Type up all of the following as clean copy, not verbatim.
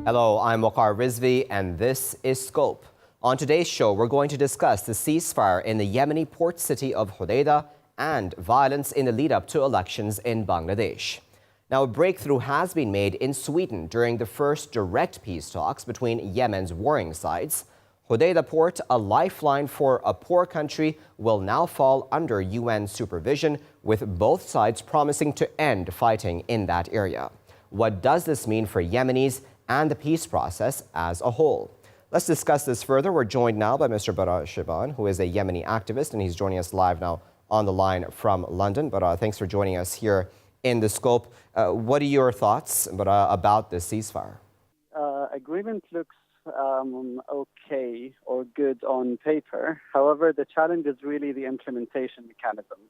Hello, I'm Waqar Rizvi, and this is Scope. On today's show, we're going to discuss the ceasefire in the Yemeni port city of Hodeidah and violence in the lead-up to elections in Bangladesh. Now, a breakthrough has been made in Sweden during the first direct peace talks between Yemen's warring sides. Hodeidah port, a lifeline for a poor country, will now fall under UN supervision, with both sides promising to end fighting in that area. What does this mean for Yemenis and the peace process as a whole? Let's discuss this further. We're joined now by Mr. Bara Shiban, who is a Yemeni activist, and he's joining us live now on the line from London. Bara, thanks for joining us here in the Scope. What are your thoughts, Bara, about this ceasefire? Agreement looks okay or good on paper. However, the challenge is really the implementation mechanism.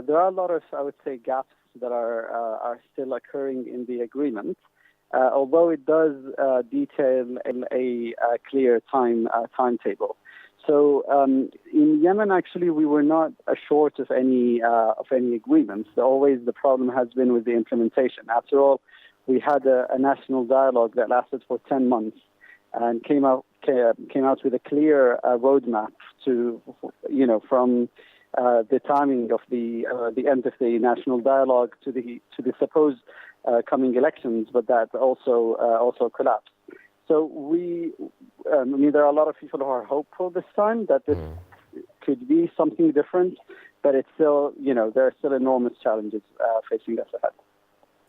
There are a lot of, I would say, gaps that are still occurring in the agreement. Although it does detail a clear timetable. So in Yemen, actually, we were not short of any agreements. Always the problem has been with the implementation. After all, we had a national dialogue that lasted for 10 months and came out with a clear roadmap to, from the timing of the end of the national dialogue to the supposed coming elections, but that also collapsed. So there are a lot of people who are hopeful this time that this could be something different, but it's still, there are still enormous challenges facing us ahead.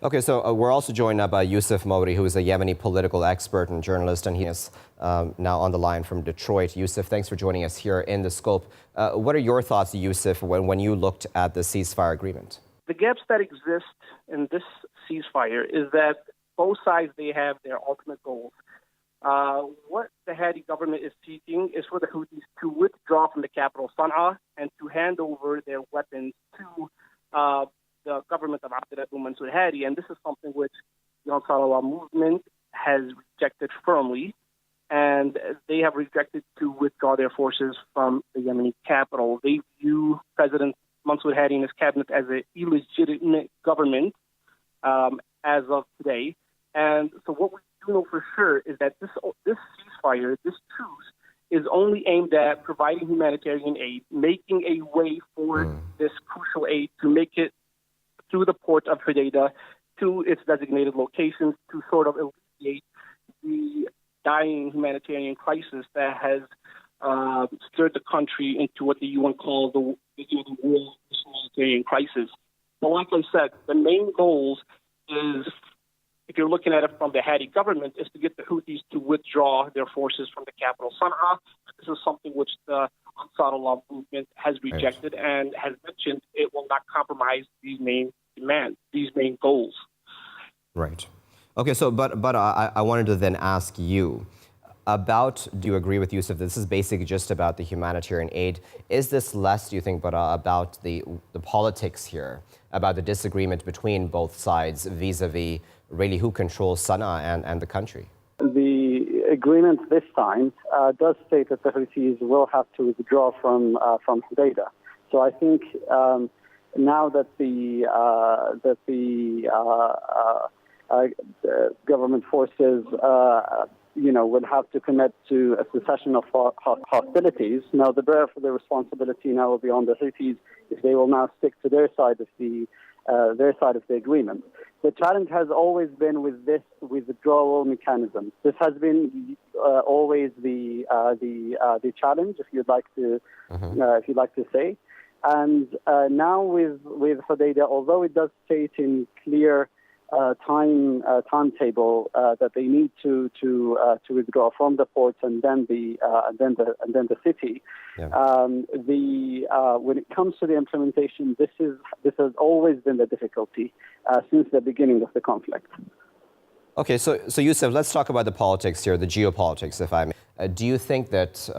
Okay, so we're also joined now by Yusuf, who is a Yemeni political expert and journalist, and he is now on the line from Detroit. Yusuf, thanks for joining us here in the Scope. What are your thoughts, Yusuf, when you looked at the ceasefire agreement? The gaps that exist in this ceasefire is that both sides, they have their ultimate goals. What the Hadi government is seeking is for the Houthis to withdraw from the capital, Sana'a, and to hand over their weapons to the government of Abdul Mansur Hadi. And this is something which the Ansar Allah movement has rejected firmly, and they have rejected to withdraw their forces from the Yemeni capital. They view President Mansur Hadi and his cabinet as an illegitimate government as of today. And so what we do know for sure is that this ceasefire, this truce, is only aimed at providing humanitarian aid, making a way for this crucial aid to make it through the port of Hodeidah to its designated locations to sort of alleviate the dying humanitarian crisis that has stirred the country into what the UN calls the world humanitarian crisis. But like I said, the main goals is, if you're looking at it from the Hadi government, is to get the Houthis to withdraw their forces from the capital, Sana'a. This is something which the Ansar Allah movement has rejected and has mentioned it will not compromise these main demands, these main goals. Right. Okay, so but I wanted to then ask you about, do you agree with Yusuf, this is basically just about the humanitarian aid? Is this less, do you think, about the politics here, about the disagreement between both sides vis-a-vis really who controls Sana'a and the country? The agreement this time does state that the Houthis will have to withdraw from Hodeidah. So I think now that the government forces will have to commit to a cessation of hostilities. Now, the responsibility now will be on the Houthis if they will now stick to their side of the agreement. The challenge has always been with this withdrawal mechanism. This has been always the challenge, if you'd like to say. And now with Hodeidah, although it does state in clear timetable that they need to withdraw from the ports and then the city. When it comes to the implementation, this has always been the difficulty since the beginning of the conflict. Okay, so Yusuf, let's talk about the politics here, the geopolitics, if I may. Do you think that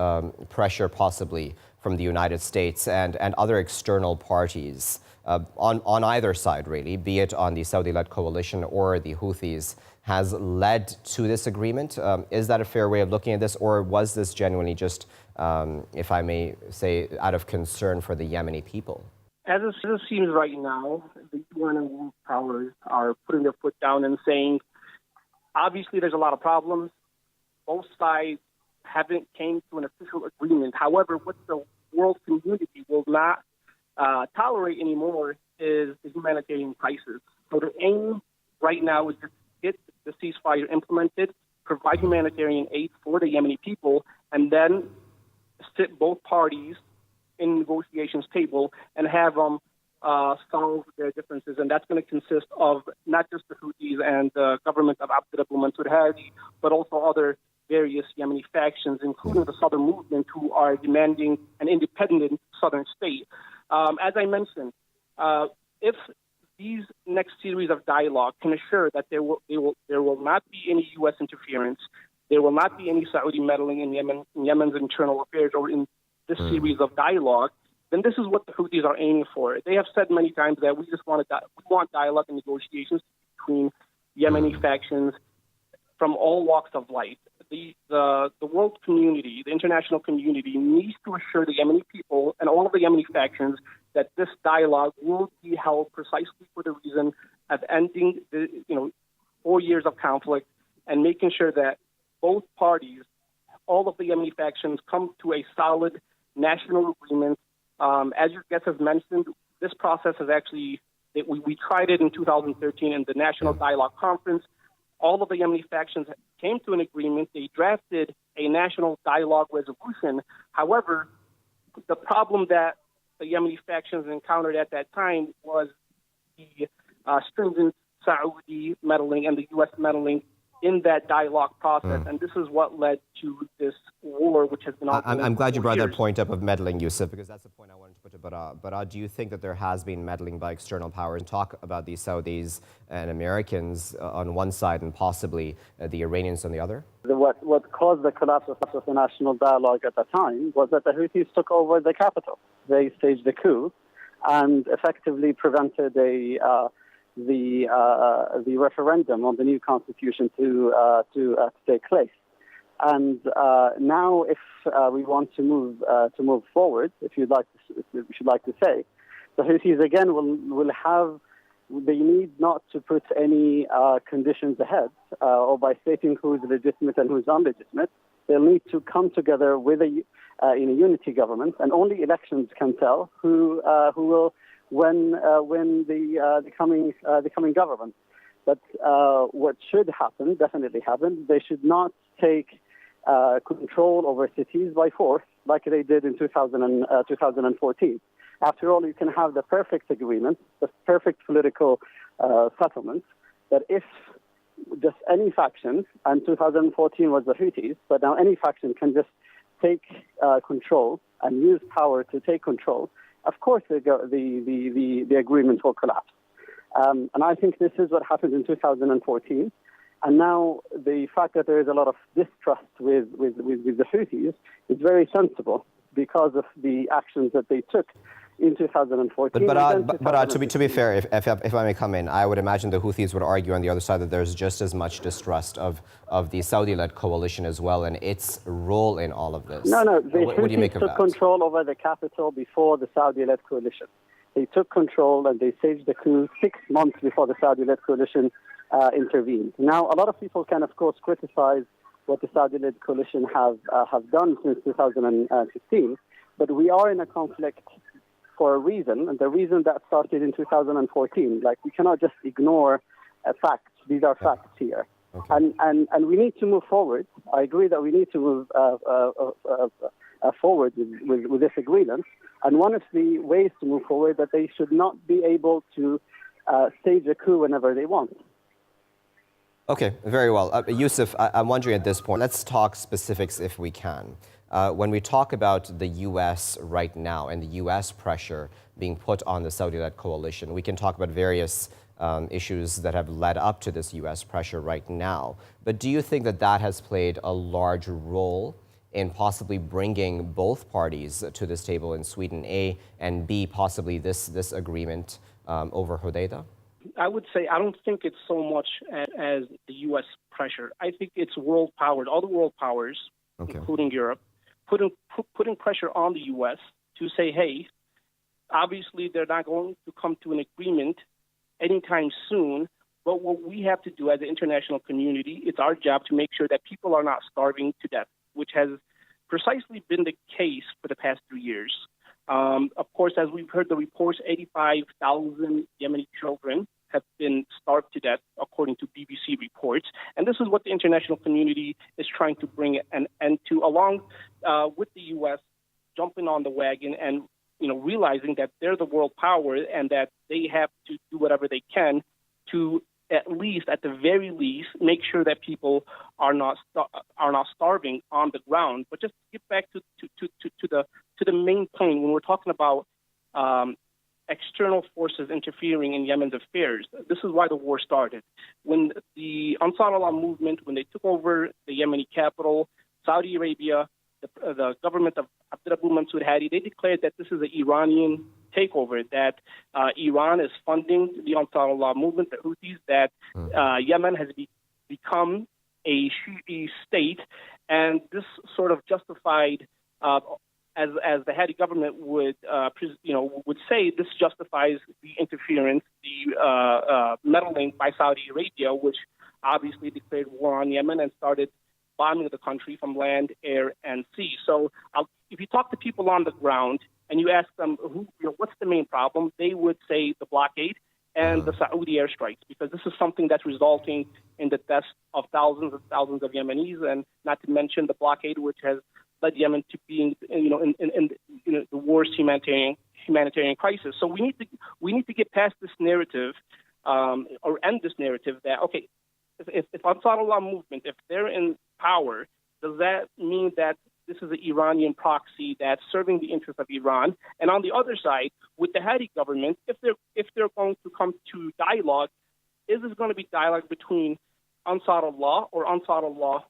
pressure possibly from the United States and other external parties on either side, really, be it on the Saudi-led coalition or the Houthis, has led to this agreement? Is that a fair way of looking at this, or was this genuinely just, if I may say, out of concern for the Yemeni people? As it seems right now, the UN and world powers are putting their foot down and saying Obviously, there's a lot of problems. Both sides haven't came to an official agreement. However, what the world community will not tolerate anymore is the humanitarian crisis. So the aim right now is to get the ceasefire implemented, provide humanitarian aid for the Yemeni people, and then sit both parties in the negotiations table and have them solve their differences. And that's going to consist of not just the Houthis and the government of Abdul Mansur Hadi, but also other various Yemeni factions, including the Southern Movement, who are demanding an independent southern state. As I mentioned, if these next series of dialogue can assure that there will not be any U.S. interference, there will not be any Saudi meddling in Yemen's internal affairs or in this series of dialogue, then this is what the Houthis are aiming for. They have said many times that we want dialogue and negotiations between Yemeni factions from all walks of life. The world community, the international community, needs to assure the Yemeni people and all of the Yemeni factions that this dialogue will be held precisely for the reason of ending the 4 years of conflict and making sure that both parties, all of the Yemeni factions, come to a solid national agreement. As your guest has mentioned, this process has actually, we tried it in 2013 in the National Dialogue Conference. All of the Yemeni factions came to an agreement. They drafted a national dialogue resolution. However, the problem that the Yemeni factions encountered at that time was the stringent Saudi meddling and the U.S. meddling in that dialogue process, and this is what led to this war, which has been on. I'm glad you brought that point up of meddling, Yusuf, because that's the point I wanted to put to But do you think that there has been meddling by external powers? And talk about the Saudis and Americans on one side and possibly the Iranians on the other? What caused the collapse of the national dialogue at the time was that the Houthis took over the capital. They staged a coup and effectively prevented the referendum on the new constitution to take place. And now, if we want to move forward, if you'd like to say, the Houthis again will have. They need not to put any conditions ahead, or by stating who's legitimate and who's illegitimate. They'll need to come together with in a unity government, and only elections can tell who will win the coming government. But what should happen, definitely happen, they should not take control over cities by force like they did in 2014. After all, you can have the perfect agreement, the perfect political settlement, that if just any faction, and 2014 was the Houthis, but now any faction can just take control and use power to take control, of course the agreement will collapse. And I think this is what happened in 2014. And now the fact that there is a lot of distrust with the Houthis is very sensible because of the actions that they took in 2014. But to be fair, if I may come in, I would imagine the Houthis would argue on the other side that there's just as much distrust of the Saudi-led coalition as well and its role in all of this. No, the Houthis took control over the capital before the Saudi-led coalition. They took control and they staged the coup 6 months before the Saudi-led coalition intervened. Now, a lot of people can, of course, criticize what the Saudi-led coalition have done since 2015, but we are in a conflict for a reason, and the reason that started in 2014. Like, we cannot just ignore facts. These are facts here. Okay. And we need to move forward. I agree that we need to move forward with this agreement. And one of the ways to move forward that they should not be able to stage a coup whenever they want. Okay, very well. Yusuf, I'm wondering at this point, let's talk specifics if we can. When we talk about the U.S. right now and the U.S. pressure being put on the Saudi-led coalition, we can talk about various issues that have led up to this U.S. pressure right now. But do you think that that has played a large role in possibly bringing both parties to this table in Sweden, A, and B, possibly this agreement over Hodeidah? I would say I don't think it's so much as the U.S. pressure. I think it's world powers, all the world powers, including Europe, putting pressure on the U.S. to say, hey, obviously they're not going to come to an agreement anytime soon. But what we have to do as an international community, it's our job to make sure that people are not starving to death, which has precisely been the case for the past 3 years. Of course, as we've heard the reports, 85,000 Yemeni children have been starved to death, according to BBC reports. And this is what the international community is trying to bring an end to, along with the U.S. jumping on the wagon and realizing that they're the world power and that they have to do whatever they can to at the very least, make sure that people are not starving on the ground. But just to get back to the main point, when we're talking about external forces interfering in Yemen's affairs, this is why the war started. When the Ansar Allah movement, when they took over the Yemeni capital, Saudi Arabia, the government of Abdurabu Mansur Hadi, they declared that this is an Iranian takeover, that Iran is funding the Ansar Allah movement, the Houthis, that Yemen has become a Shi'i state, and this sort of justified, as the Hadi government would say, this justifies the interference, the meddling by Saudi Arabia, which obviously declared war on Yemen and started bombing the country from land, air, and sea. So if you talk to people on the ground and you ask them what's the main problem, they would say the blockade and the Saudi airstrikes, because this is something that's resulting in the deaths of thousands and thousands of Yemenis, and not to mention the blockade, which has led Yemen to being, in the worst humanitarian crisis. So we need to get past this narrative, or end this narrative that if Ansar Allah movement, if they're in power, does that mean that this is an Iranian proxy that's serving the interests of Iran? And on the other side, with the Hadi government, if they're going to come to dialogue, is this going to be dialogue between Ansar Allah or Ansar Allah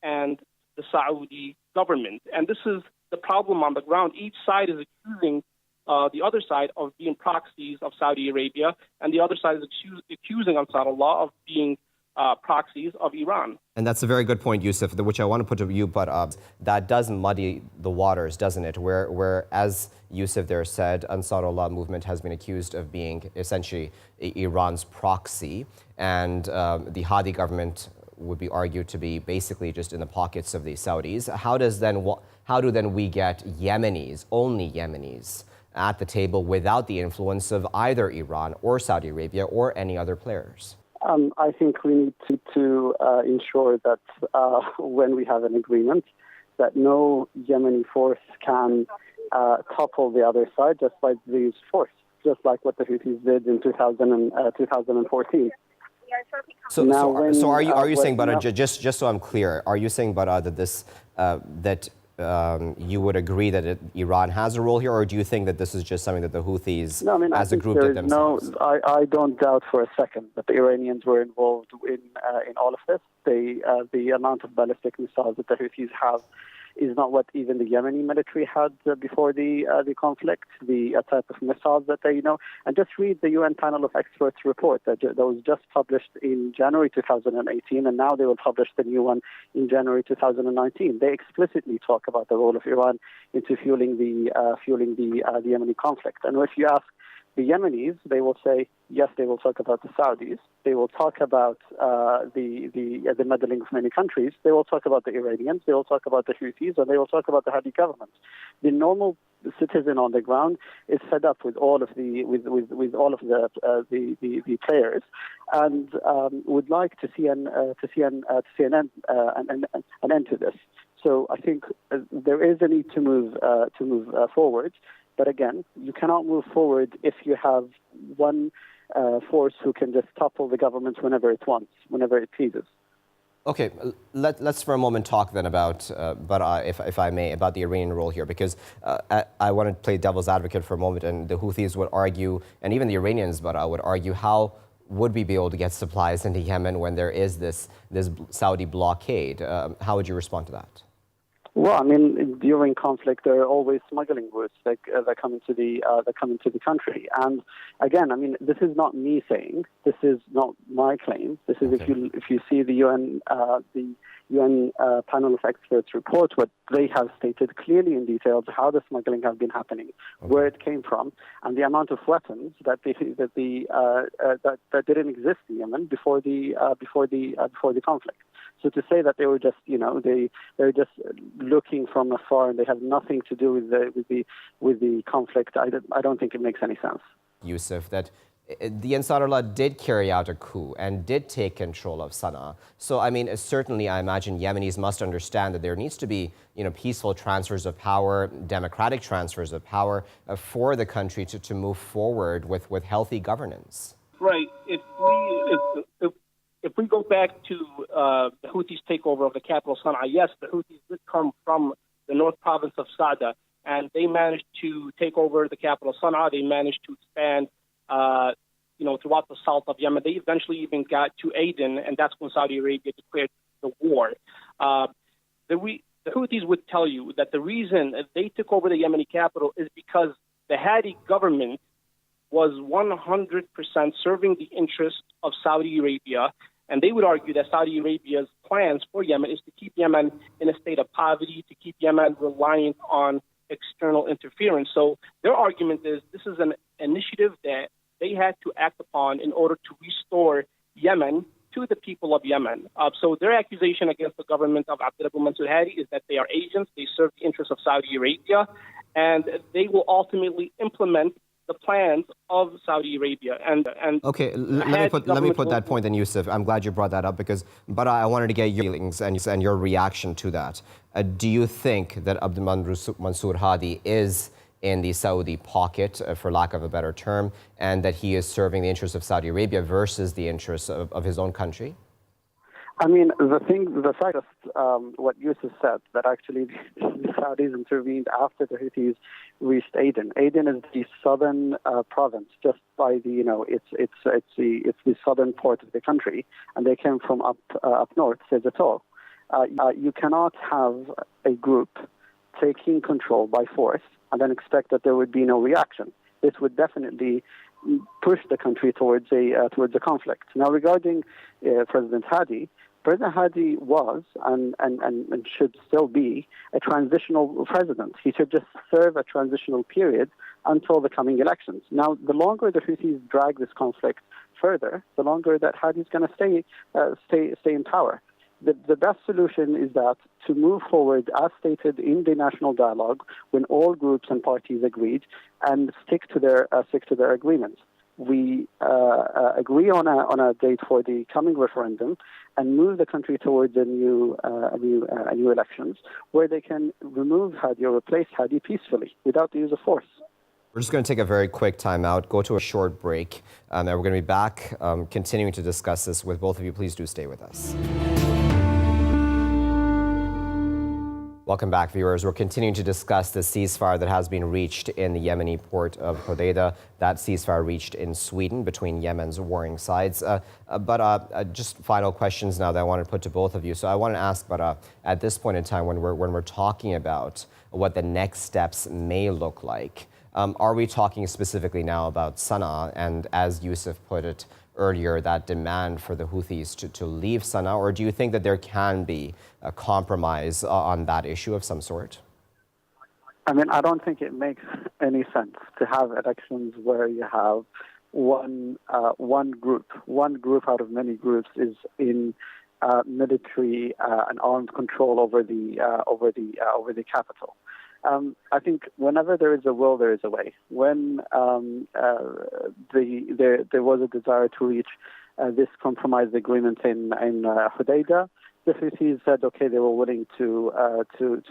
and the Saudi government? And this is the problem on the ground. Each side is accusing the other side of being proxies of Saudi Arabia, and the other side is accusing Ansar Allah of being proxies of Iran. And that's a very good point, Yusuf, which I want to put to you, but that does muddy the waters, doesn't it? Where as Yusuf there said, Ansar Allah movement has been accused of being essentially Iran's proxy, and the Hadi government would be argued to be basically just in the pockets of the Saudis. How do then we get Yemenis, only Yemenis, at the table without the influence of either Iran or Saudi Arabia or any other players? I think we need to ensure that when we have an agreement, that no Yemeni force can topple the other side just by the use of force, just like what the Houthis did in 2014. So are you saying, but just so I'm clear, are you saying, but that you would agree that Iran has a role here, or do you think that this is just something that the Houthis as a group did themselves? I don't doubt for a second that the Iranians were involved in all of this. The amount of ballistic missiles that the Houthis have is not what even the Yemeni military had before the conflict, the type of missiles that they And just read the UN panel of experts report that was just published in January 2018, and now they will publish the new one in January 2019. They explicitly talk about the role of Iran into fueling the Yemeni conflict. And if you ask the Yemenis, they will say, yes, they will talk about the Saudis. They will talk about the meddling of many countries. They will talk about the Iranians. They will talk about the Houthis, and they will talk about the Hadi government. The normal citizen on the ground is fed up with all of the players, and would like to see an end to this. So I think there is a need to move forward. But again, you cannot move forward if you have one force who can just topple the government whenever it wants, whenever it pleases. Okay, let's for a moment talk then about, if I may, about the Iranian role here, because I want to play devil's advocate for a moment, and the Houthis would argue, and even the Iranians, would argue, how would we be able to get supplies into Yemen when there is this Saudi blockade? How would you respond to that? Well, I mean, during conflict, there are always smuggling routes that come into the country. And again, I mean, this is not me saying. This is not my claim. This is if you see the UN UN panel of experts report, what they have stated clearly in detail how the smuggling has been happening, where it came from, and the amount of weapons that didn't exist in Yemen before the conflict. So to say that they were just, they're just looking from afar and they have nothing to do with the conflict, I don't think it makes any sense. Yusuf, that the Ansarullah did carry out a coup and did take control of Sana'a. So, I mean, certainly I imagine Yemenis must understand that there needs to be, peaceful transfers of power, democratic transfers of power for the country to move forward with healthy governance. Right. If we go back to the Houthis' takeover of the capital, Sana'a, yes, the Houthis did come from the north province of Sada, and they managed to take over the capital, Sana'a. They managed to expand throughout the south of Yemen. They eventually even got to Aden, and that's when Saudi Arabia declared the war. The Houthis would tell you that the reason they took over the Yemeni capital is because the Hadi government was 100% serving the interests of Saudi Arabia, and they would argue that Saudi Arabia's plans for Yemen is to keep Yemen in a state of poverty, to keep Yemen reliant on external interference. So their argument is this is an initiative that they had to act upon in order to restore Yemen to the people of Yemen. So their accusation against the government of Abdul Mansur Hadi is that they are agents, they serve the interests of Saudi Arabia, and they will ultimately implement the plans of Saudi Arabia. Okay, let me put that point then, Yusuf. I'm glad you brought that up because, but I wanted to get your feelings and your reaction to that. Do you think that Abdul Mansur Hadi is in the Saudi pocket, for lack of a better term, and that he is serving the interests of Saudi Arabia versus the interests of his own country? I mean, the fact of what Yusuf said, that actually the Saudis intervened after the Houthis reached Aden. Aden is the southern province, just by the, it's the southern port of the country, and they came from up north, says it all. You cannot have a group taking control by force and then expect that there would be no reaction. This would definitely push the country towards a conflict. Now, regarding President Hadi was and should still be a transitional president. He should just serve a transitional period until the coming elections. Now, the longer the Houthis drag this conflict further, the longer that Hadi is going to stay in power. The best solution is that to move forward, as stated in the national dialogue, when all groups and parties agreed, and stick to their agreements. We agree on a date for the coming referendum and move the country towards a new elections where they can remove Hadi or replace Hadi peacefully without the use of force. We're just going to take a very quick time out, go to a short break, and we're going to be back continuing to discuss this with both of you. Please do stay with us. Welcome back, viewers. We're continuing to discuss the ceasefire that has been reached in the Yemeni port of Hodeidah. That ceasefire reached in Sweden between Yemen's warring sides. Just final questions now that I want to put to both of you. So I want to ask, at this point in time, when we're talking about what the next steps may look like, are we talking specifically now about Sana'a and, as Yusuf put it earlier, that demand for the Houthis to leave Sana'a, or do you think that there can be a compromise on that issue of some sort? I mean, I don't think it makes any sense to have elections where you have one group out of many groups is in military and armed control over the capital. I think whenever there is a will, there is a way. When there was a desire to reach this compromise agreement in Hodeidah, the Houthis said, okay, they were willing to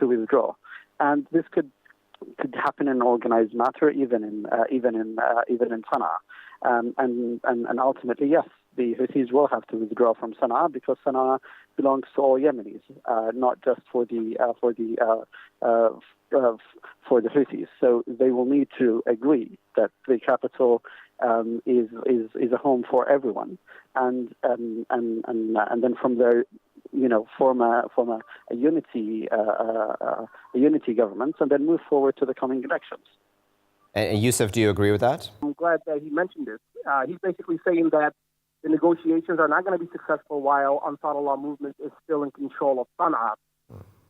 withdraw, and this could happen in an organized matter, even in Sana'a, and ultimately, yes, the Houthis will have to withdraw from Sana'a because Sana'a belongs to all Yemenis, not just for the Houthis. So they will need to agree that the capital is a home for everyone, and then from there, form a unity government, and then move forward to the coming elections. And Yusuf, do you agree with that? I'm glad that he mentioned this. He's basically saying that the negotiations are not going to be successful while Ansar Allah movement is still in control of Sana'a.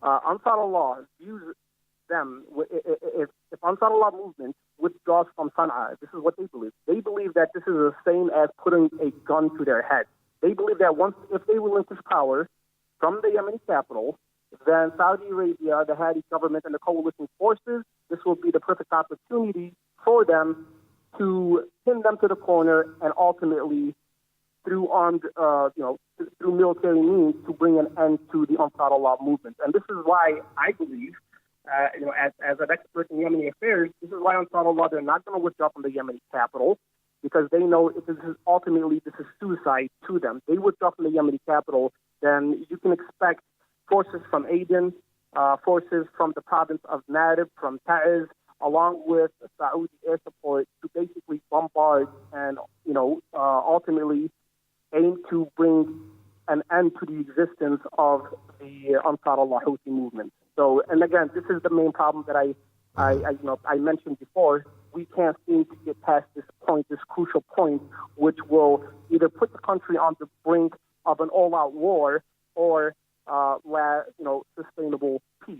Ansar Allah views them, if Ansar Allah movement withdraws from Sana'a, this is what they believe. They believe that this is the same as putting a gun to their head. They believe that if they relinquish power from the Yemeni capital, then Saudi Arabia, the Hadi government, and the coalition forces, this will be the perfect opportunity for them to pin them to the corner and ultimately, through through military means, to bring an end to the Ansar Allah movement. And this is why I believe, as an expert in Yemeni affairs, this is why Ansar Allah, they're not going to withdraw from the Yemeni capital, because they know this is suicide to them. They withdraw from the Yemeni capital, then you can expect forces from Aden, forces from the province of Nadib, from Taiz, along with Saudi air support to basically bombard and, ultimately aim to bring an end to the existence of the Ansar Allah Houthi movement. So, and again, this is the main problem that I mentioned before. We can't seem to get past this point, this crucial point, which will either put the country on the brink of an all-out war or sustainable peace.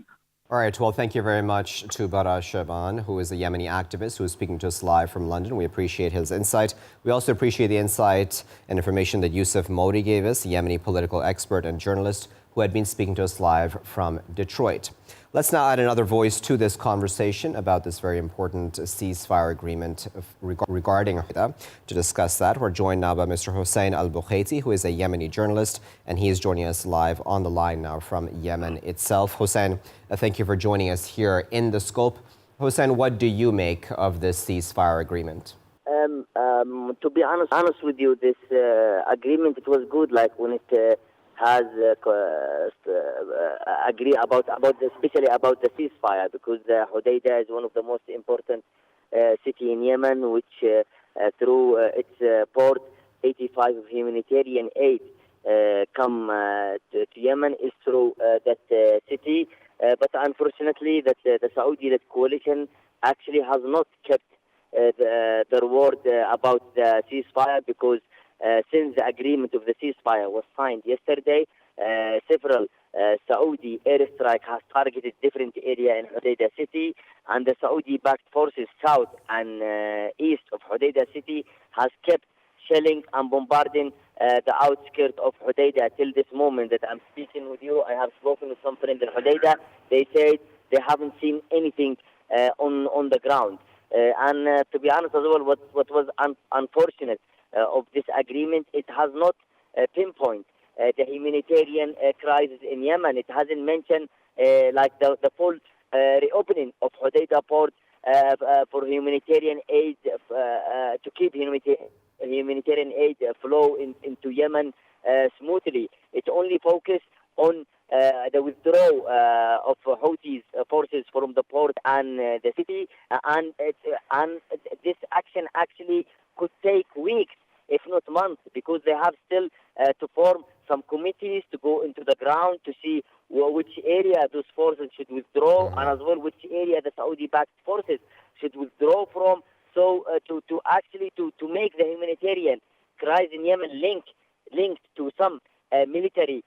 All right, well, thank you very much to Bara Shaban, who is a Yemeni activist who is speaking to us live from London. We appreciate his insight. We also appreciate the insight and information that Yusuf Modi gave us, a Yemeni political expert and journalist who had been speaking to us live from Detroit. Let's now add another voice to this conversation about this very important ceasefire agreement regarding Houthi. To discuss that, we're joined now by Mr. Hussein al-Bukhaiti, who is a Yemeni journalist, and he is joining us live on the line now from Yemen itself. Hussein, thank you for joining us here in The Scope. Hussein, what do you make of this ceasefire agreement? To be honest with you, this agreement, it was good, like when it has agree especially about the ceasefire, because Hodeidah is one of the most important city in Yemen, which through its port, 85 of humanitarian aid come to Yemen is through that city. But unfortunately, that the Saudi-led coalition actually has not kept their word about the ceasefire, because since the agreement of the ceasefire was signed yesterday, several Saudi airstrike has targeted different areas in Hodeidah city, and the Saudi-backed forces south and east of Hodeidah city has kept shelling and bombarding the outskirts of Hodeidah till this moment that I'm speaking with you. I have spoken with some friends in Hodeidah. They said they haven't seen anything on the ground. And to be honest as well, what was unfortunate of this agreement, it has not pinpoint the humanitarian crisis in Yemen. It hasn't mentioned like the full reopening of Hodeidah port for humanitarian aid, to keep humanitarian aid flow into Yemen smoothly. It only focused on the withdrawal of Houthis forces from the port and the city, and this action actually could take weeks, if not months, because they have still to form some committees to go into the ground to see which area those forces should withdraw, and as well which area the Saudi-backed forces should withdraw from. So to make the humanitarian crisis in Yemen linked to some military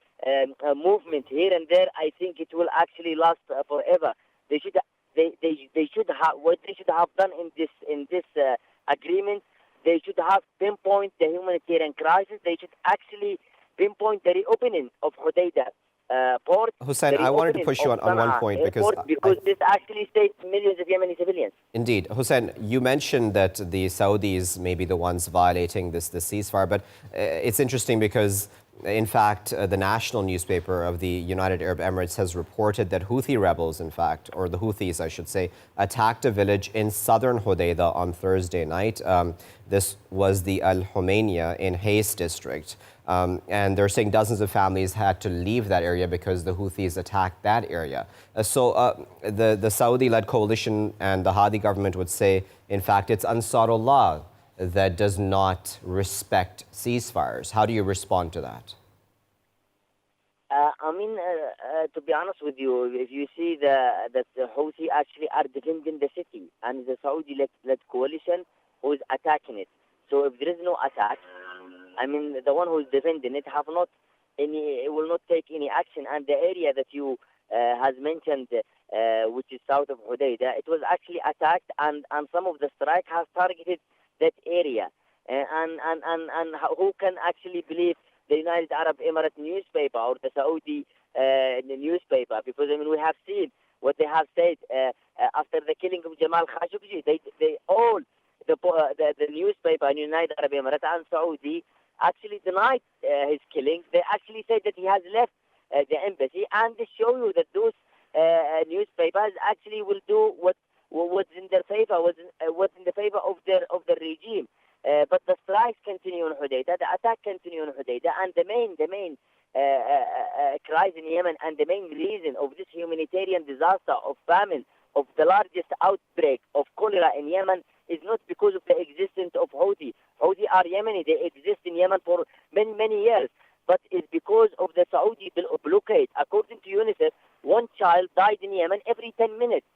movement here and there, I think it will actually last forever. They should have what they should have done in this agreement. They should have pinpoint the humanitarian crisis. They should actually pinpoint the reopening of Hodeidah port. Hussein, I wanted to push you on one point, because this actually saves millions of Yemeni civilians. Indeed. Hussein, you mentioned that the Saudis may be the ones violating the ceasefire, but it's interesting because, in fact, the national newspaper of the United Arab Emirates has reported that Houthi rebels, in fact, or the Houthis, I should say, attacked a village in southern Hodeidah on Thursday night. This was the Al Humayniya in Hayes district. And they're saying dozens of families had to leave that area because the Houthis attacked that area. So the Saudi-led coalition and the Hadi government would say, in fact, it's Ansar Allah that does not respect ceasefires. How do you respond to that? To be honest with you, if you see that the Houthi actually are defending the city, and the Saudi-led coalition who is attacking it. So if there is no attack, I mean, the one who is defending it have not will not take any action. And the area that you has mentioned, which is south of Hodeidah, it was actually attacked, and some of the strike has targeted that area. And who can actually believe the United Arab Emirates newspaper or the Saudi newspaper? Because I mean, we have seen what they have said after the killing of Jamal Khashoggi. They all the newspaper in United Arab Emirates and Saudi actually denied his killing. They actually said that he has left the embassy, and they show you that those newspapers actually will do what's in their favor, what's in the favor of the regime. But the strikes continue in Hodeidah, the attack continue in Hodeidah, and the main crisis in Yemen and the main reason of this humanitarian disaster of famine, of the largest outbreak of cholera in Yemen, is not because of the existence of Houthi. Houthi are Yemeni. They exist in Yemen for many, many years. But it's because of the Saudi blockade. According to UNICEF, one child died in Yemen every 10 minutes.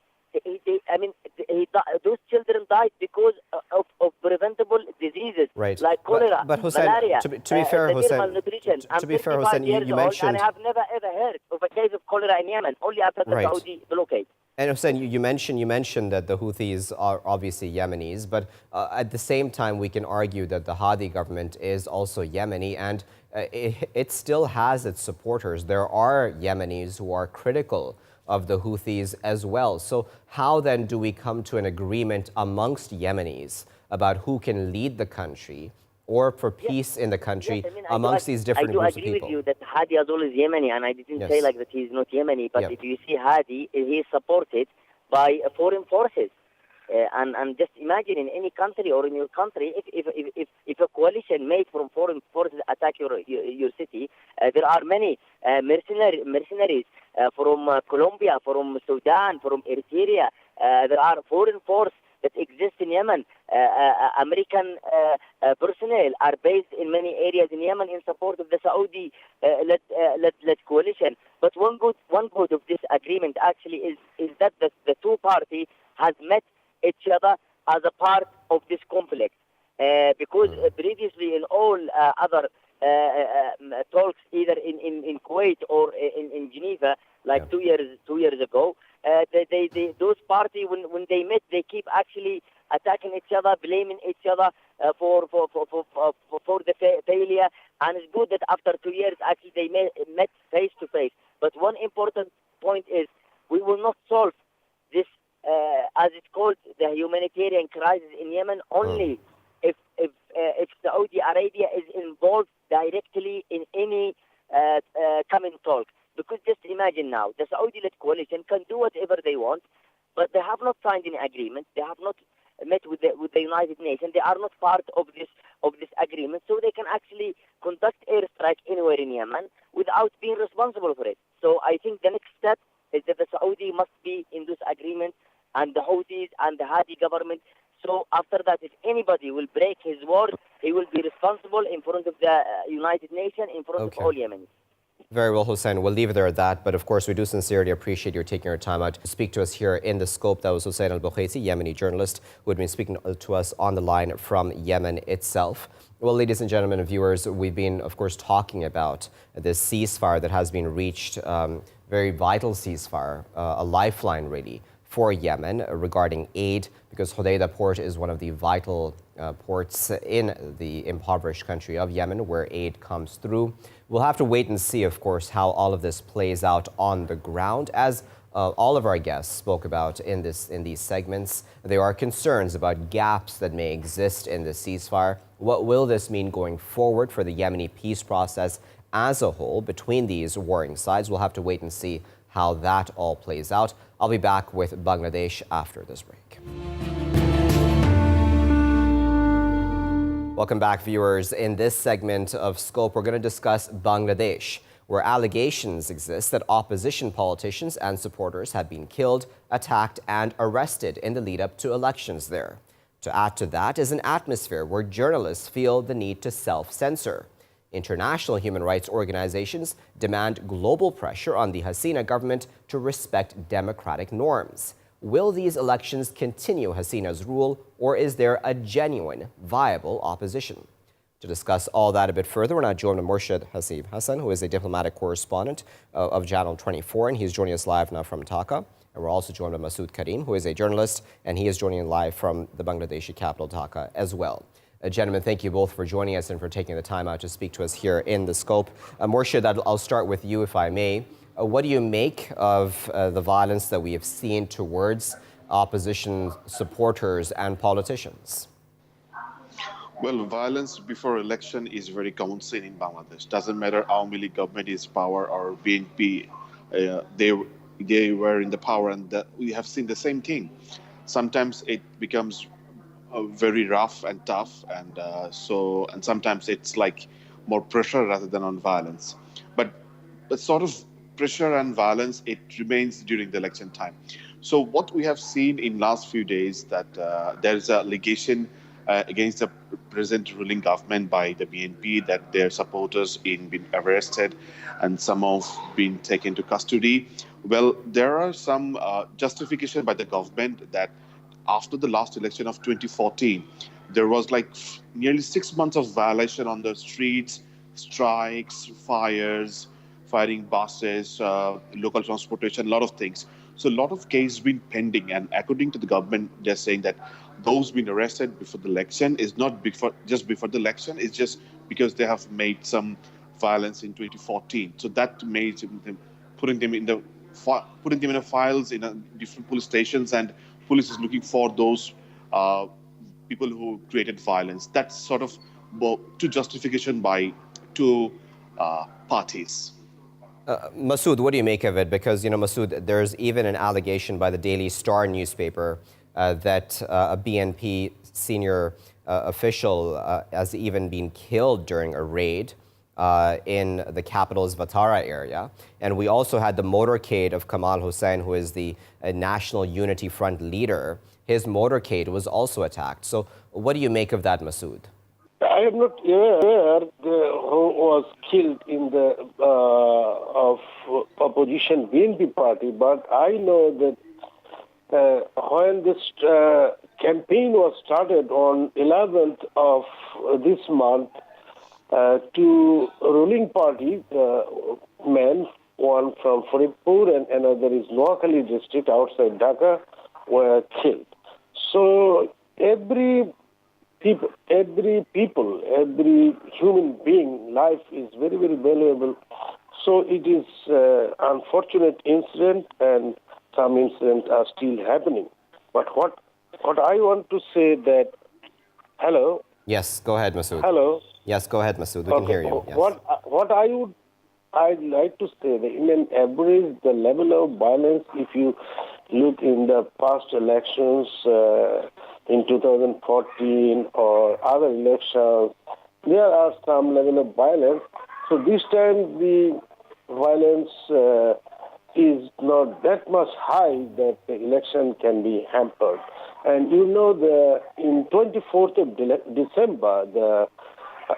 Those children died because of preventable diseases like cholera, but Hussein, malaria, to be fair, Hussein, malnutrition. to be fair, Hussein, you mentioned, and I have never ever heard of a case of cholera in Yemen, only after the Saudi blockade. And Hussein, you mentioned that the Houthis are obviously Yemenis, but at the same time, we can argue that the Hadi government is also Yemeni, and it still has its supporters. There are Yemenis who are critical of the Houthis as well. So how then do we come to an agreement amongst Yemenis about who can lead the country or for peace in the country amongst these different groups of people? I do agree with you that Hadi Azul is Yemeni, and I didn't say like that he's not Yemeni, but if you see Hadi, he is supported by foreign forces. And just imagine in any country or in your country, if a coalition made from foreign forces attack your city, there are many mercenaries from Colombia, from Sudan, from Eritrea. There are foreign forces that exist in Yemen. American personnel are based in many areas in Yemen in support of the Saudi-led coalition. But one good of this agreement actually is that the two parties has met each other as a part of this conflict. Because previously in all other talks, either in Kuwait or in Geneva, like 2 years ago, those parties, when they met, they keep actually attacking each other, blaming each other for the failure. And it's good that after 2 years, actually they met face to face. But one important point is we will not solve this, as it's called, the humanitarian crisis in Yemen only if Saudi Arabia is involved directly in any coming talk. Because just imagine now, the Saudi-led coalition can do whatever they want, but they have not signed any agreement. They have not met with the United Nations. They are not part of this agreement, so they can actually conduct airstrike anywhere in Yemen without being responsible for it. So I think the next step is that the Saudi must be in this agreement, and the Houthis and the Hadi government. So after that, if anybody will break his word, he will be responsible in front of the United Nations, in front of all Yemenis. Very well, Hussein. We'll leave it there at that. But of course, we do sincerely appreciate your taking your time out to speak to us here in the scope. That was Hussein al-Bukhaiti, Yemeni journalist, who had been speaking to us on the line from Yemen itself. Well, ladies and gentlemen and viewers, we've been, of course, talking about this ceasefire that has been reached, very vital ceasefire, a lifeline, really, for Yemen regarding aid, because Hodeidah port is one of the vital ports in the impoverished country of Yemen where aid comes through. We'll have to wait and see, of course, how all of this plays out on the ground. As all of our guests spoke about in these segments, there are concerns about gaps that may exist in the ceasefire. What will this mean going forward for the Yemeni peace process as a whole between these warring sides? We'll have to wait and see how that all plays out. I'll be back with Bangladesh after this break. Welcome back, viewers. In this segment of Scope, we're going to discuss Bangladesh, where allegations exist that opposition politicians and supporters have been killed, attacked, and arrested in the lead-up to elections there. To add to that is an atmosphere where journalists feel the need to self-censor. International human rights organizations demand global pressure on the Hussein government to respect democratic norms. Will these elections continue Husseina's rule, or is there a genuine, viable opposition? To discuss all that a bit further, we're now joined by Murshid Hassan, who is a diplomatic correspondent of Channel 24, and he's joining us live now from Dhaka. And we're also joined by Masood Karim, who is a journalist, and he is joining in live from the Bangladeshi capital, Dhaka, as well. Gentlemen, thank you both for joining us and for taking the time out to speak to us here in The Scope. Murshid, I'll start with you, if I may. What do you make of the violence that we have seen towards opposition supporters and politicians? Well, violence before election is very common sin in Bangladesh. Doesn't matter how many government is power or BNP, they were in the power, and we have seen the same thing. Sometimes it becomes very rough and tough, and sometimes it's like more pressure rather than on violence. But the sort of pressure and violence, it remains during the election time. So what we have seen in last few days that there is a allegation against the present ruling government by the BNP that their supporters been arrested and some have been taken to custody. Well, there are some justification by the government that after the last election of 2014, there was like nearly 6 months of violation on the streets, strikes, fires, firing buses, local transportation, a lot of things. So a lot of cases been pending, and according to the government, they're saying that those been arrested before the election is not just before the election, it's just because they have made some violence in 2014. So that made them putting them in the files in different police stations, and police is looking for those people who created violence. That's sort of to justification by two parties. Masood, what do you make of it? Because, Masood, there's even an allegation by the Daily Star newspaper that a BNP senior official has even been killed during a raid in the capital's Vatara area. And we also had the motorcade of Kamal Hussein, who is the National Unity Front leader. His motorcade was also attacked. So what do you make of that, Masood? I am not aware who was killed in the of opposition BNP party, but I know that when this campaign was started on 11th of this month, two ruling party men, one from Faridpur and another is Noakhali district outside Dhaka, were killed. So every human being life is very, very valuable. So it is unfortunate incident, and some incidents are still happening. But what I want to say that, hello? Yes, go ahead, Masood. Hello? Yes, go ahead, Masood. We can hear you. Yes. What I'd like to say that in an average, the level of violence, if you look in the past elections in 2014 or other elections, there are some level of violence. So this time the violence is not that much high that the election can be hampered. And in 24th of December, the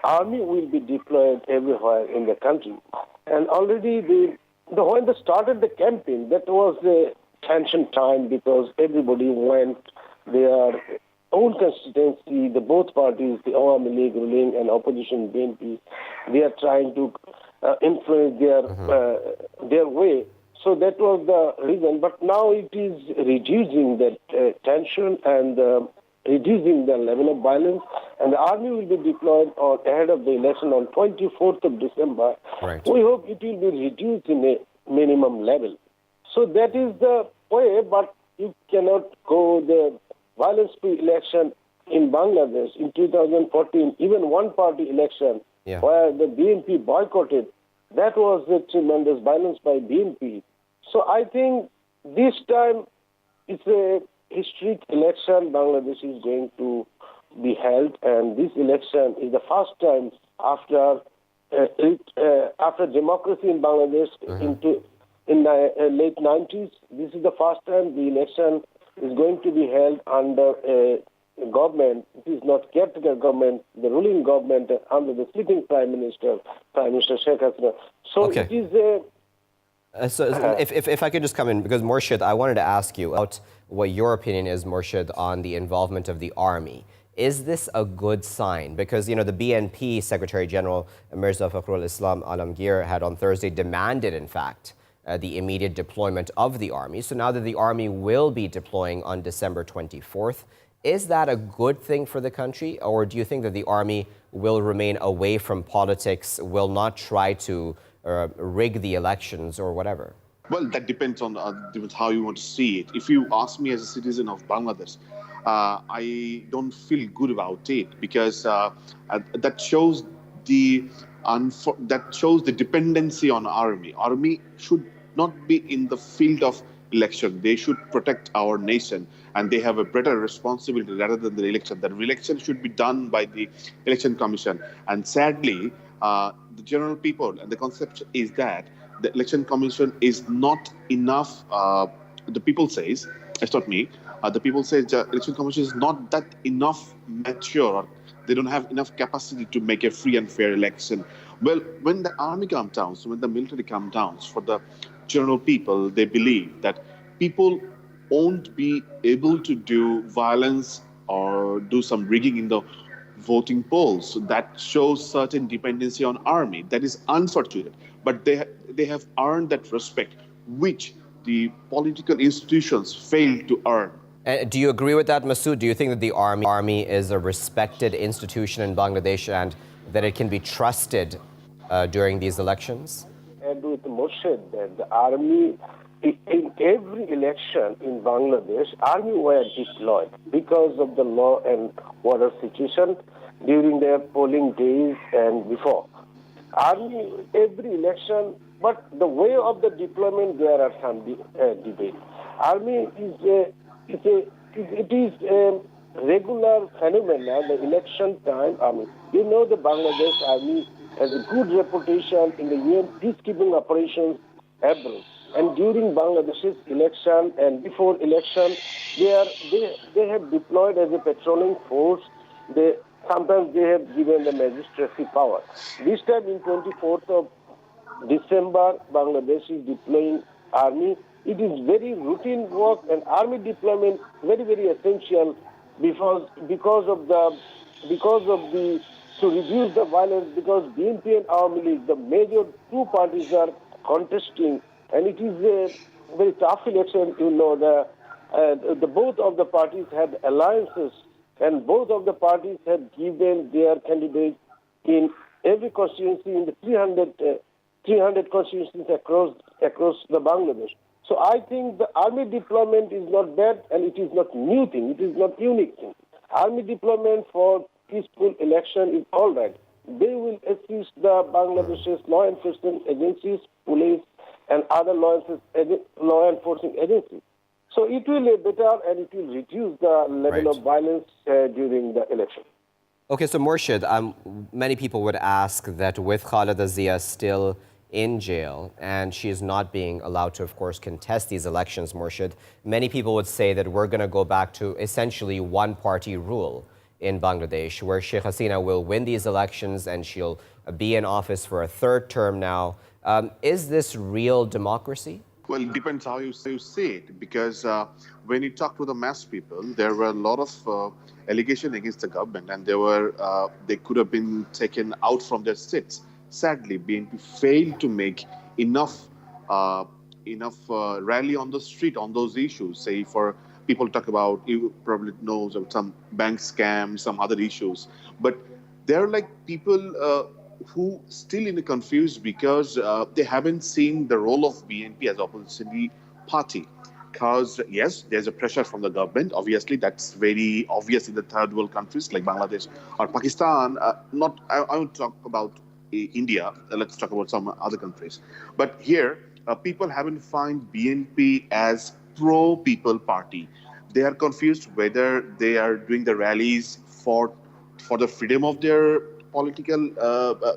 army will be deployed everywhere in the country. And already when they started the campaign, that was the tension time because everybody went their own constituency, the both parties, the Awami League ruling and opposition BNP, they are trying to influence their way. So that was the reason. But now it is reducing that tension and reducing the level of violence. And the army will be deployed ahead of the election on 24th of December. Right. We hope it will be reduced in a minimum level. So that is the way, but you cannot go the violence-free election in Bangladesh in 2014, even one-party election where the BNP boycotted. That was a tremendous violence by BNP. So I think this time it's a historic election Bangladesh is going to be held, and this election is the first time after democracy in Bangladesh in the late 90s. This is the first time the election is going to be held under a government. It is not caretaker government, the ruling government under the sitting Prime Minister Sheikh Hasina. So it is a... If I could just come in, because Murshid, I wanted to ask you about what your opinion is, Murshid, on the involvement of the army Is this a good sign? Because, the BNP Secretary General Mirza Fakhrul Islam Alamgir had on Thursday demanded, in fact, the immediate deployment of the army. So now that the army will be deploying on December 24th, is that a good thing for the country? Or do you think that the army will remain away from politics, will not try to rig the elections or whatever? Well, that depends on how you want to see it. If you ask me as a citizen of Bangladesh, I don't feel good about it because that shows the dependency on army. Army should not be in the field of election. They should protect our nation, and they have a better responsibility rather than the election. The election should be done by the election commission. And sadly, the general people and the concept is that the election commission is not enough. The people says, it's not me. The people say the election commission is not that enough mature. Or they don't have enough capacity to make a free and fair election. Well, when the army comes down, so when the military comes down, for the general people, they believe that people won't be able to do violence or do some rigging in the voting polls. So that shows certain dependency on army. That is unfortunate. But they have earned that respect, which the political institutions failed to earn. Do you agree with that, Masood? Do you think that the army is a respected institution in Bangladesh and that it can be trusted during these elections? And with Moshe, that the army, in every election in Bangladesh, army were deployed because of the law and order situation during their polling days and before. Army, every election, but the way of the deployment, there are some debate. Army is a regular phenomenon, the election time. The Bangladesh army has a good reputation in the UN peacekeeping operations abroad. And during Bangladesh's election and before election, they have deployed as a patrolling force. Sometimes they have given the magistracy power. This time, in 24th of December, Bangladesh is deploying army. It is very routine work, and army deployment very, very essential because of the to reduce the violence, because BNP and Awami League, the major two parties are contesting, and it is a very tough election. The both of the parties had alliances, and both of the parties had given their candidates in every constituency in the 300 constituencies across the Bangladesh. So I think the army deployment is not bad, and it is not new thing. It is not unique thing. Army deployment for peaceful election is all right. They will assist the Bangladesh's law enforcement agencies, police, and other law enforcing agencies. So it will be better, and it will reduce the level of violence during the election. Okay, so Murshid, many people would ask that with Khaleda Zia still in jail and she is not being allowed to, of course, contest these elections, Murshid, many people would say that we're going to go back to essentially one-party rule in Bangladesh, where Sheikh Hasina will win these elections and she'll be in office for a third term now. Is this real democracy? Well, it depends how you say it, because when you talk to the mass people, there were a lot of allegations against the government, and they could have been taken out from their seats. Sadly, BNP failed to make enough rally on the street on those issues. Say, for people talk about, you probably know of some bank scams, some other issues, but there are like people who still in a confused because they haven't seen the role of BNP as opposition party. Because yes, there's a pressure from the government. Obviously, that's very obvious in the third world countries like Bangladesh or Pakistan. I won't talk about India. Let's talk about some other countries. But here, people haven't found BNP as pro-people party. They are confused whether they are doing the rallies for the freedom of their political,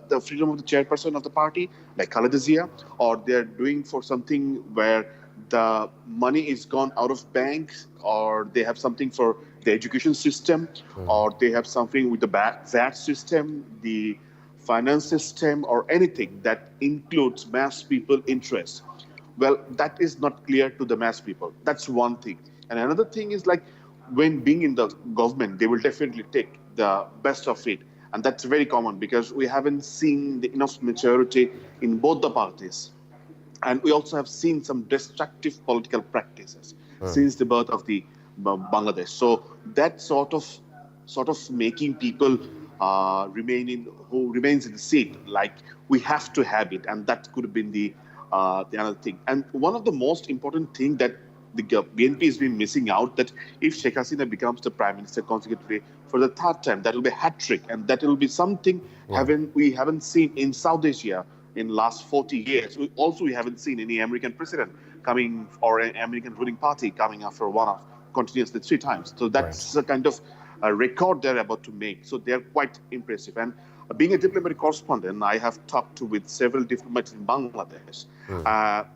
the freedom of the chairperson of the party, like Khaleda Zia, or they're doing for something where the money is gone out of banks, or they have something for the education system, or they have something with the VAT system, the finance system, or anything that includes mass people interests. Well, that is not clear to the mass people. That's one thing. And another thing is like, when being in the government, they will definitely take the best of it. And that's very common because we haven't seen the enough maturity in both the parties. And we also have seen some destructive political practices since the birth of the Bangladesh. So that sort of making people who remains in the seat, like we have to have it, and that could have been the other thing. And one of the most important thing that the BNP has been missing out, that if Sheikh Hasina becomes the prime minister consecutively for the third time, that will be a hat trick, and that will be something we haven't seen in South Asia in last 40 years. We haven't seen any American president coming, or an American ruling party coming after one of continuously 3 times. So that's the kind of record they're about to make. So they're quite impressive. And being a diplomatic correspondent, I have talked with several diplomats in Bangladesh.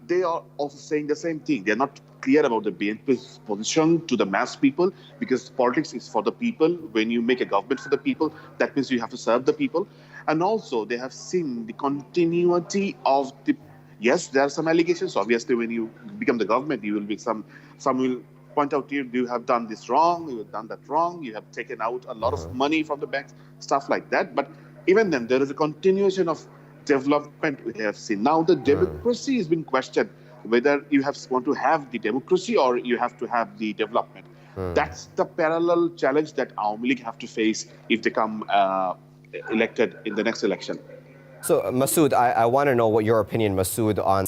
They are also saying the same thing. They're not clear about the BNP's position to the mass people, because politics is for the people. When you make a government for the people, that means you have to serve the people. And also, they have seen the continuity of the. Yes, there are some allegations. Obviously, when you become the government, you will be some will point out to you, you have done this wrong, you have done that wrong, you have taken out a lot of money from the banks, stuff like that. But even then, there is a continuation of development we have seen. Now, the democracy has been questioned, whether you want to have the democracy or you have to have the development. That's the parallel challenge that Awami League have to face if they come elected in the next election. So, Masood, I want to know what your opinion, Masood, on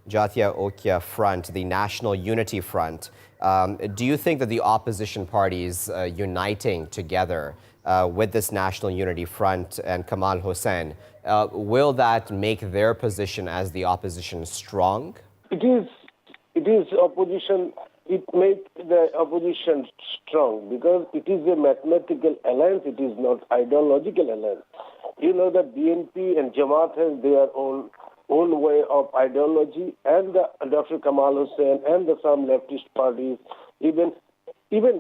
Jatiya Okya Front, the National Unity Front. Do you think that the opposition parties uniting together with this National Unity Front and Kamal Hussein, will that make their position as the opposition strong? It is opposition. It makes the opposition strong because it is a mathematical alliance. It is not ideological alliance. You know that BNP and Jamaat has their own way of ideology, and Dr. Kamal Hussein and some leftist parties, even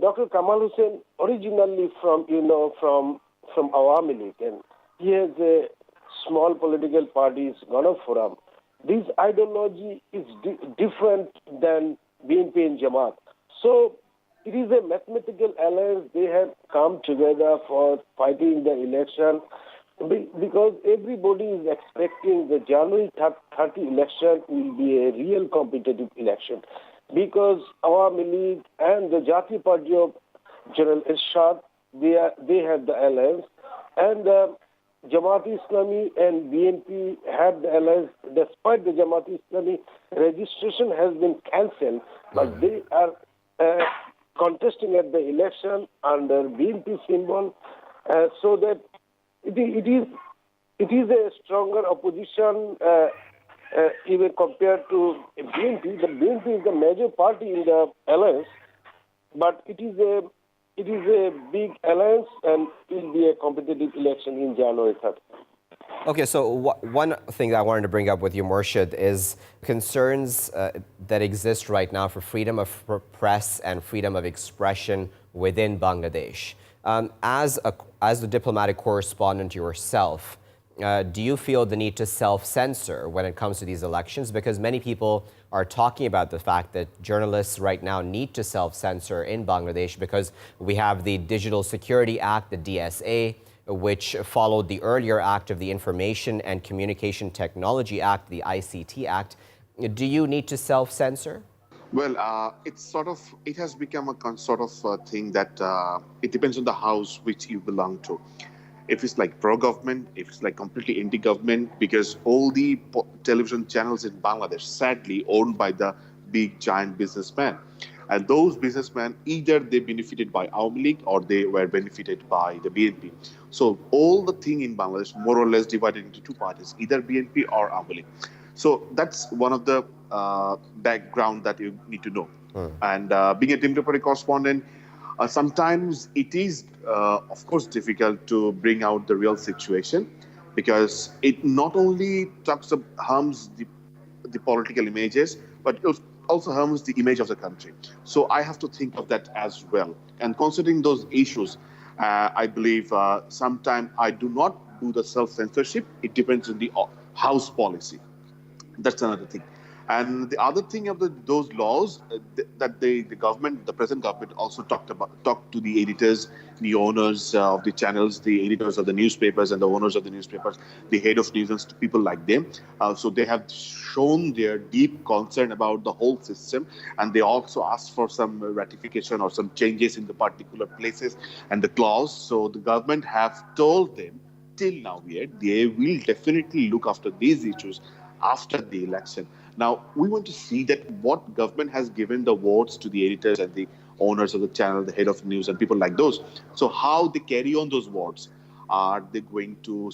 Dr. Kamal Hussein originally from Awami League, and he has a small political parties, Gana Forum. This ideology is different than BNP and Jamaat. So it is a mathematical alliance. They have come together for fighting the election, because everybody is expecting the January 30 election will be a real competitive election, because Awami League and the Jatiya Party of General Irshad, they have the alliance, and Jamaat-e-Islami and BNP have the alliance. Despite the Jamaat-e-Islami registration has been cancelled, but they are contesting at the election under BNP symbol, so that it is a stronger opposition even compared to BNP. The BNP is the major party in the alliance, but it is a big alliance, and it will be a competitive election in January 3rd. Okay, so one thing that I wanted to bring up with you, Murshid, is concerns that exist right now for freedom of press and freedom of expression within Bangladesh. As the diplomatic correspondent yourself, do you feel the need to self-censor when it comes to these elections? Because many people are talking about the fact that journalists right now need to self-censor in Bangladesh because we have the Digital Security Act, the DSA, which followed the earlier act of the Information and Communication Technology Act, the ICT Act. Do you need to self-censor? Well, it has become a sort of thing that it depends on the house which you belong to. If it's like pro-government, if it's like completely anti-government, because all the television channels in Bangladesh, sadly, owned by the big giant businessmen. And those businessmen, either they benefited by Awami League or they were benefited by the BNP. So all the thing in Bangladesh more or less divided into two parties, either BNP or Awami League. So that's one of the background that you need to know. And being a diplomatic correspondent, sometimes it is, of course, difficult to bring out the real situation, because it not only harms the political images, but it also harms the image of the country. So I have to think of that as well. And considering those issues, I believe sometimes I do not do the self-censorship. It depends on the house policy. That's another thing. And the other thing of those laws that the government, the present government, also talked to the editors, the owners of the channels, the editors of the newspapers, and the owners of the newspapers, the head of news, and people like them. So they have shown their deep concern about the whole system, and they also asked for some ratification or some changes in the particular places and the clause. So the government have told them till now yet they will definitely look after these issues after the election. Now, we want to see that what government has given the votes to the editors and the owners of the channel, the head of news, and people like those. So, how they carry on those votes? Are they going to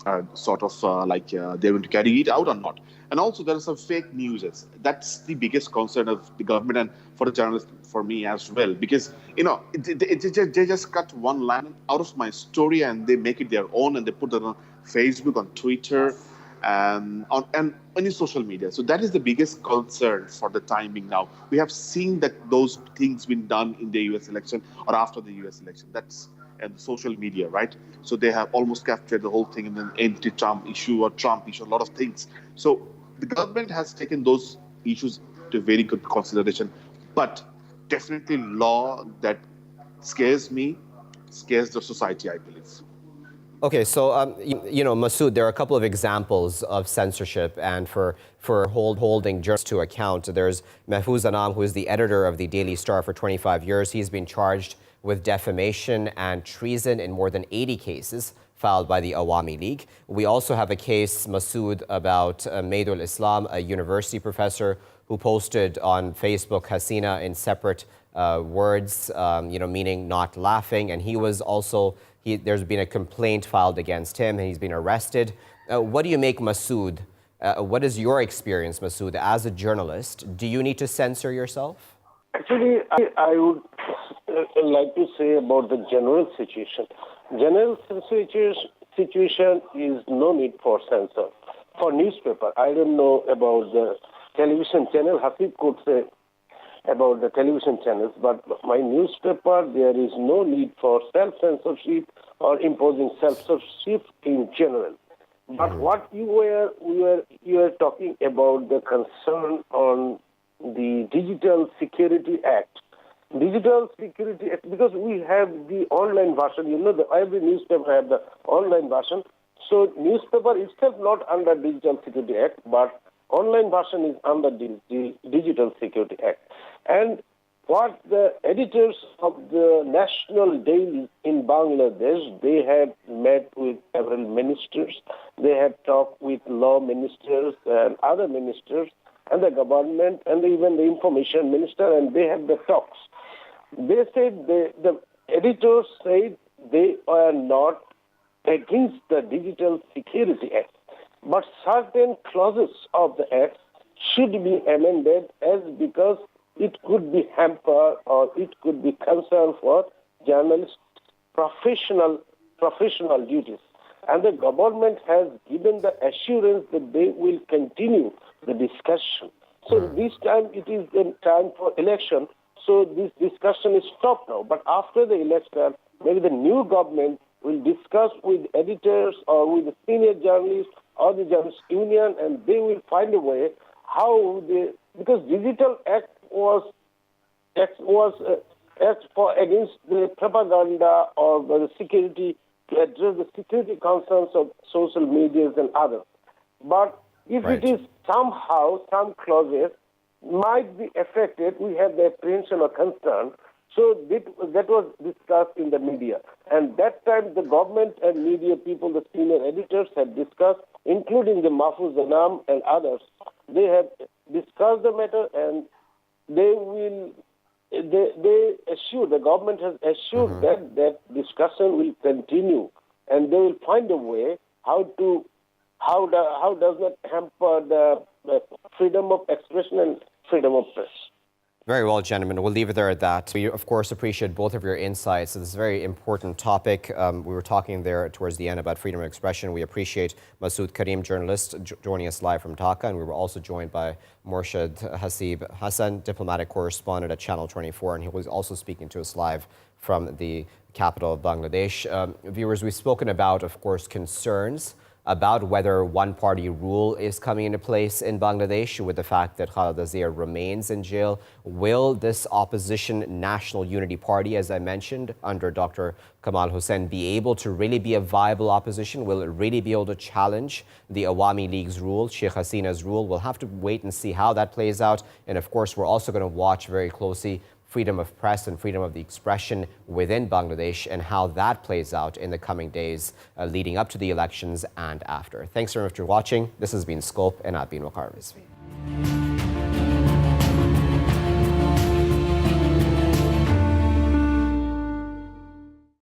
they're going to carry it out or not? And also, there are some fake news. That's the biggest concern of the government and for the journalists, for me as well, because they just cut one line out of my story and they make it their own and they put it on Facebook, on Twitter, and on any social media. So that is the biggest concern for the time being now. We have seen that those things been done in the US election or after the US election. That's and social media, right? So they have almost captured the whole thing in an anti-Trump issue or Trump issue, a lot of things. So the government has taken those issues to very good consideration, but definitely law that scares me, scares the society, I believe. Okay, so Masood, there are a couple of examples of censorship and for holding journalists to account. There's Mahfouz Anam, who is the editor of the Daily Star for 25 years. He's been charged with defamation and treason in more than 80 cases filed by the Awami League. We also have a case, Masood, about Maidul Islam, a university professor who posted on Facebook Hasina in separate words, meaning not laughing, and he was also. There's been a complaint filed against him and he's been arrested. What do you make, Masood? What is your experience, Masood, as a journalist? Do you need to censor yourself? Actually, I would like to say about the general situation. General situation is no need for censor. For newspaper, I don't know about the television channel. Hasib could say about the television channels, but my newspaper, there is no need for self-censorship or imposing self-censorship in general. But what you were talking about the concern on the Digital Security Act. Digital Security Act, because we have the online version, every newspaper have the online version. So newspaper itself not under Digital Security Act, but online version is under the Digital Security Act. And what the editors of the national dailies in Bangladesh, they have met with several ministers, they have talked with law ministers and other ministers and the government and even the information minister, and they have the talks. They said, the editors said they are not against the Digital Security Act, but certain clauses of the Act should be amended because it could be hampered or it could be concern for journalists' professional duties. And the government has given the assurance that they will continue the discussion. So this time it is the time for election. So this discussion is stopped now. But after the election, maybe the new government will discuss with editors or with the senior journalists or the journalist union, and they will find a way how they, because Digital Act was for against the propaganda or the security, to address the security concerns of social medias and others. But if it is somehow, some clauses might be affected, we have the apprehension or concern. So that was discussed in the media. And that time the government and media people, the senior editors had discussed, including the Mahfouz Anam and others. They have discussed the matter and the government has assured that discussion will continue and they will find a way how does that hamper the freedom of expression and freedom of press. Very well, gentlemen. We'll leave it there at that. We, of course, appreciate both of your insights. This is a very important topic. We were talking there towards the end about freedom of expression. We appreciate Masood Karim, journalist, joining us live from Dhaka. And we were also joined by Morshad Hasib Hassan, diplomatic correspondent at Channel 24. And he was also speaking to us live from the capital of Bangladesh. Viewers, we've spoken about, of course, concerns about whether one-party rule is coming into place in Bangladesh with the fact that Khaleda Zia remains in jail. Will this opposition National Unity Party, as I mentioned, under Dr. Kamal Hussein, be able to really be a viable opposition? Will it really be able to challenge the Awami League's rule, Sheikh Hasina's rule? We'll have to wait and see how that plays out. And of course, we're also going to watch very closely freedom of press and freedom of the expression within Bangladesh and how that plays out in the coming days leading up to the elections and after. Thanks very much for watching. This has been Scope, and I've been Waqar Rizvi.